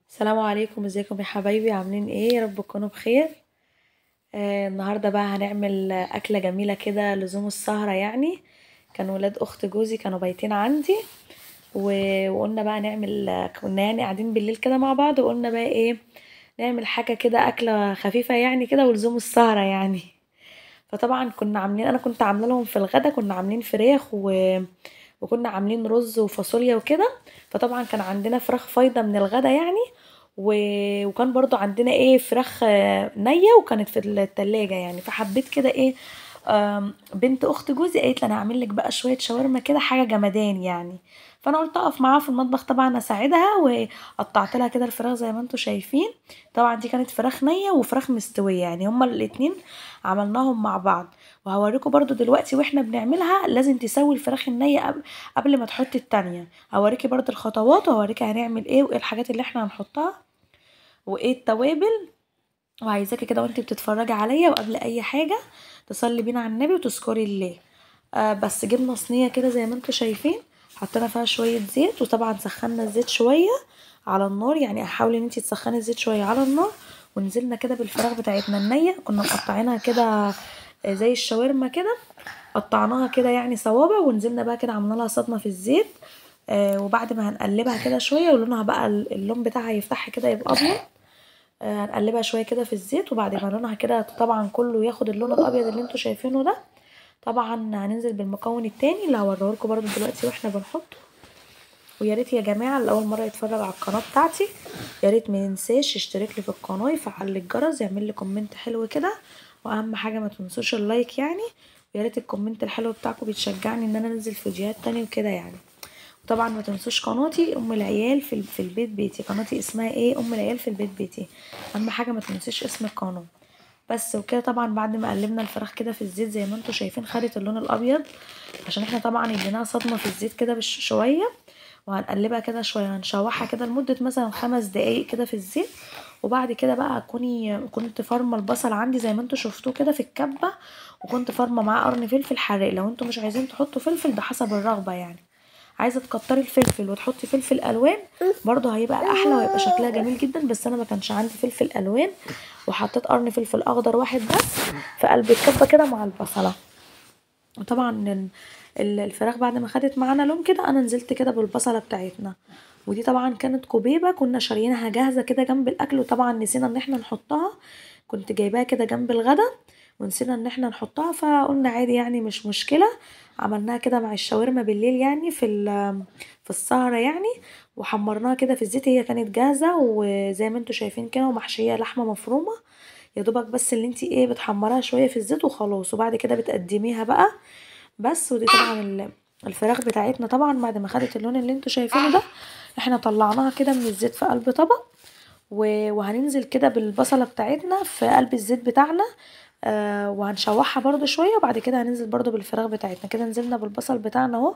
السلام عليكم، ازيكم يا حبايبي؟ عاملين ايه؟ يا رب تكونوا بخير. النهارده بقى هنعمل اكله جميله كده لزوم السهره يعني. كان ولاد اخت جوزي كانوا بايتين عندي وقلنا بقى نعمل، كنا يعني قاعدين بالليل كده مع بعض وقلنا بقى ايه، نعمل حاجه كده اكله خفيفه يعني كده ولزوم السهره يعني. فطبعا كنا عاملين، انا كنت عامله لهم في الغدا، كنا عاملين فراخ وكنا عاملين رز وفاصوليا وكده. فطبعا كان عندنا فراخ فايضه من الغدا يعني و... وكان برضو عندنا ايه فراخ نية وكانت في التلاجة يعني. فحبيت كده ايه، بنت اخت جوزي قالت لي انا هعمل لك بقى شويه شاورما كده حاجه جمدان يعني. فانا قلت اقف معاها في المطبخ طبعا اساعدها، وقطعت لها كده الفراخ زي ما انتم شايفين. طبعا دي كانت فراخ نيه وفراخ مستويه يعني، هما الاتنين عملناهم مع بعض. وهوريكم برضو دلوقتي واحنا بنعملها لازم تسوي الفراخ النيه قبل ما تحطي التانية. هوريكي برضو الخطوات وهوريكي هنعمل ايه وايه الحاجات اللي احنا هنحطها وايه التوابل. وعايزاكي كده وانتي بتتفرجي عليا وقبل اي حاجه تصلي بينا على النبي وتذكري الله. بس جبنا صينيه كده زي ما انتم شايفين، حطينا فيها شويه زيت، وطبعا سخنا الزيت شويه على النار يعني. حاولي ان انتي تسخني الزيت شويه على النار. ونزلنا كده بالفراخ بتاعتنا النيه، كنا مقطعينها كده زي الشاورما كده، قطعناها كده يعني صوابع، ونزلنا بقى كده عملنا لها صدمه في الزيت. وبعد ما هنقلبها كده شويه ولونها بقى اللون بتاعها يفتح كده يبقى ابيض. هنقلبها شويه كده في الزيت، وبعد ما لونها كده طبعا كله ياخد اللون الابيض اللي انتوا شايفينه ده، طبعا هننزل بالمكون التاني اللي هوريهولكوا برضو دلوقتي واحنا بنحطه. ويا ريت يا جماعه اللي اول مره يتفرج على القناه بتاعتي، يا ريت ما ينساش يشترك لي في القناه، يفعل لي الجرس، يعمل لي كومنت حلو كده، واهم حاجه ما تنسوش اللايك يعني. ويا ريت الكومنت الحلو بتاعكم بيتشجعني ان انا انزل فيديوهات تانية وكده يعني. طبعا ما تنسوش قناتي ام العيال في البيت بيتي، قناتي اسمها ايه، ام العيال في البيت بيتي. اهم حاجه ما تنسيش اسم القناه. بس وكده طبعا بعد ما قلبنا الفراخ كده في الزيت زي ما انتم شايفين خدت اللون الابيض، عشان احنا طبعا اديناها صدمه في الزيت كده شويه. وهنقلبها كده شويه، هنشوحها كده لمده مثلا 5 دقايق كده في الزيت. وبعد كده بقى كنت فارمه البصل عندي زي ما انتم شفتوه كده في الكبه، وكنت فارمه معاه قرن فلفل حراق. لو انتم مش عايزين تحطوا فلفل ده حسب الرغبه يعني، عايزه تكتري الفلفل وتحطي فلفل الوان برضه هيبقى احلى وهيبقى شكلها جميل جدا. بس انا ما كانش عندي فلفل الوان، وحطيت قرن فلفل اخضر واحد بس في قلب الكبه كده مع البصله. وطبعا الفراخ بعد ما خدت معانا لون كده انا نزلت كده بالبصله بتاعتنا. ودي طبعا كانت كوبيبه كنا شاريينها جاهزه كده جنب الاكل، وطبعا نسينا ان احنا نحطها. كنت جايباها كده جنب الغدا ونسينا ان احنا نحطها، فقلنا عادي يعني مش مشكله. عملناها كده مع الشاورما بالليل يعني في السهره يعني. وحمرناها كده في الزيت، هي كانت جاهزه وزي ما انتوا شايفين كده ومحشيه لحمه مفرومه. يا دوبك بس اللي انتي ايه بتحمرها شويه في الزيت وخلاص، وبعد كده بتقدميها بقى بس. ودي طبعا الفراخ بتاعتنا طبعا بعد ما خدت اللون اللي انتوا شايفينه ده، احنا طلعناها كده من الزيت في قلب طبق. وهننزل كده بالبصلة بتاعتنا في قلب الزيت بتاعنا. وهنشوحها برضو شوية، وبعد كده هننزل برضو بالفراخ بتاعتنا. كده نزلنا بالبصل بتاعنا اهو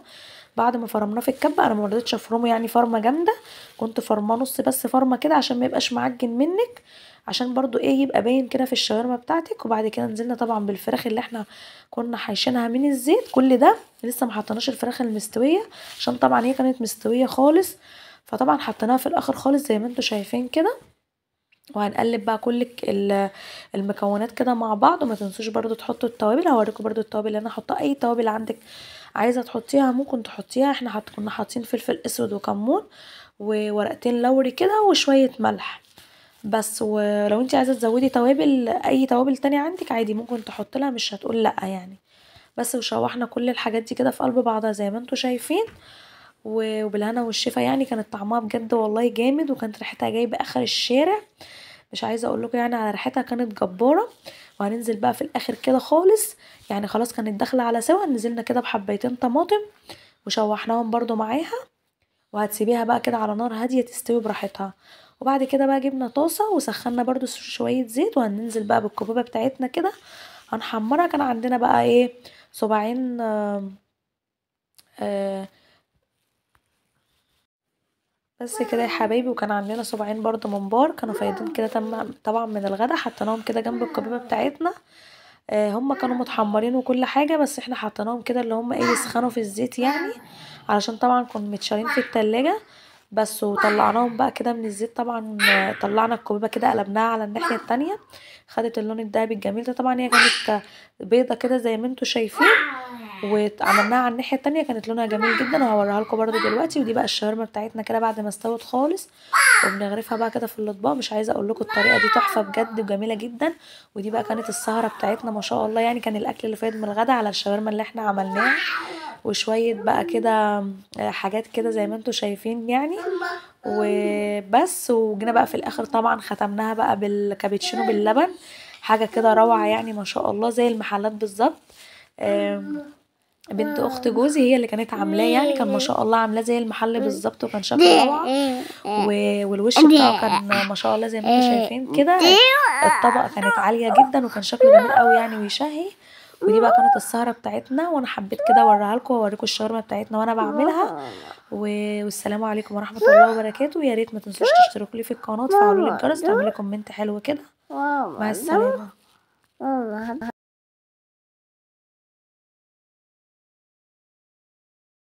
بعد ما فرمناه في الكبة. انا مرضتش افرمه يعني فرمة جامدة، كنت فرماه نص بس فرمة كده عشان ما يبقاش معجن منك، عشان برضو ايه يبقى باين كده في الشاورما بتاعتك. وبعد كده نزلنا طبعا بالفراخ اللي احنا كنا حايشينها من الزيت. كل ده لسه ما حطيناش الفراخ المستوية عشان طبعا هي كانت مستوية خالص، فطبعا حطيناها في الاخر خالص زي ما انتوا شايفين كده. وهنقلب بقى كل المكونات كده مع بعض. وما تنسوش برضو تحطوا التوابل، هوريكم برضو التوابل اللي انا هحطها. اي توابل عندك عايزه تحطيها ممكن تحطيها. احنا كنا حاطين فلفل اسود وكمون وورقتين لوري كده وشويه ملح بس. ولو انت عايزه تزودي توابل اي توابل تانية عندك عادي ممكن تحط لها، مش هتقول لا يعني. بس وشوحنا كل الحاجات دي كده في قلب بعضها زي ما انتوا شايفين. وبالهنا والشفا يعني. كانت طعمها بجد والله جامد، وكانت ريحتها جايبه اخر الشارع، مش عايزه اقول لكم يعني على ريحتها كانت جباره. وهننزل بقى في الاخر كده خالص يعني، خلاص كانت داخله على سوا، نزلنا كده بحبيتين طماطم وشوحناهم برضو معاها. وهتسيبيها بقى كده على نار هاديه تستوي براحتها. وبعد كده بقى جبنا طاسه وسخنا برضو شويه زيت، وهننزل بقى بالكبوبه بتاعتنا كده هنحمرها. كان عندنا بقى ايه صباعين آه بس كده يا حبايبي. وكان عندنا صباعين برضو ممبار كانوا فايضين كده طبعا من الغدا، حطيناهم كده جنب الكبيبه بتاعتنا. هم كانوا متحمرين وكل حاجه، بس احنا حطيناهم كده اللي هم ايه يسخنوا في الزيت يعني، علشان طبعا كنا متشالين في التلاجة. بس وطلعناهم بقى كده من الزيت طبعا. طلعنا الكوبيبه كده قلبناها على الناحيه التانية، خدت اللون الدهبي الجميل ده. طبعا هي كانت بيضه كده زي ما انتوا شايفين، وعملناها على الناحيه التانية كانت لونها جميل جدا، وهوريها لكم برده دلوقتي. ودي بقى الشاورما بتاعتنا كده بعد ما استوت خالص، وبنغرفها بقى كده في الاطباق. مش عايزه اقول لكم الطريقه دي تحفه بجد وجميله جدا. ودي بقى كانت السهره بتاعتنا ما شاء الله، يعني كان الاكل اللي فايد من الغدا على الشاورما اللي احنا عملناها، وشويه بقى كده حاجات كده زي ما انتوا شايفين يعني. وبس. وجينا بقى في الاخر طبعا ختمناها بقى بالكابتشينو باللبن، حاجه كده روعه يعني ما شاء الله زي المحلات بالظبط. بنت اخت جوزي هي اللي كانت عاملاه، يعني كان ما شاء الله عاملاه زي المحل بالظبط، وكان شكله روعه. والوش بتاعه كان ما شاء الله زي ما انتم شايفين كده. الطبقه كانت عاليه جدا، وكان شكله جميل قوي يعني ويشهي. ودي بقى كانت السهره بتاعتنا، وانا حبيت كده اوريها لكم واوريكم الشاورما بتاعتنا وانا بعملها. والسلام عليكم ورحمه الله وبركاته. يا ريت ما تنسوش تشتركوا لي في القناه، تفعلوا لي الجرس، تعملوا كومنت حلو كده. مع السلامه.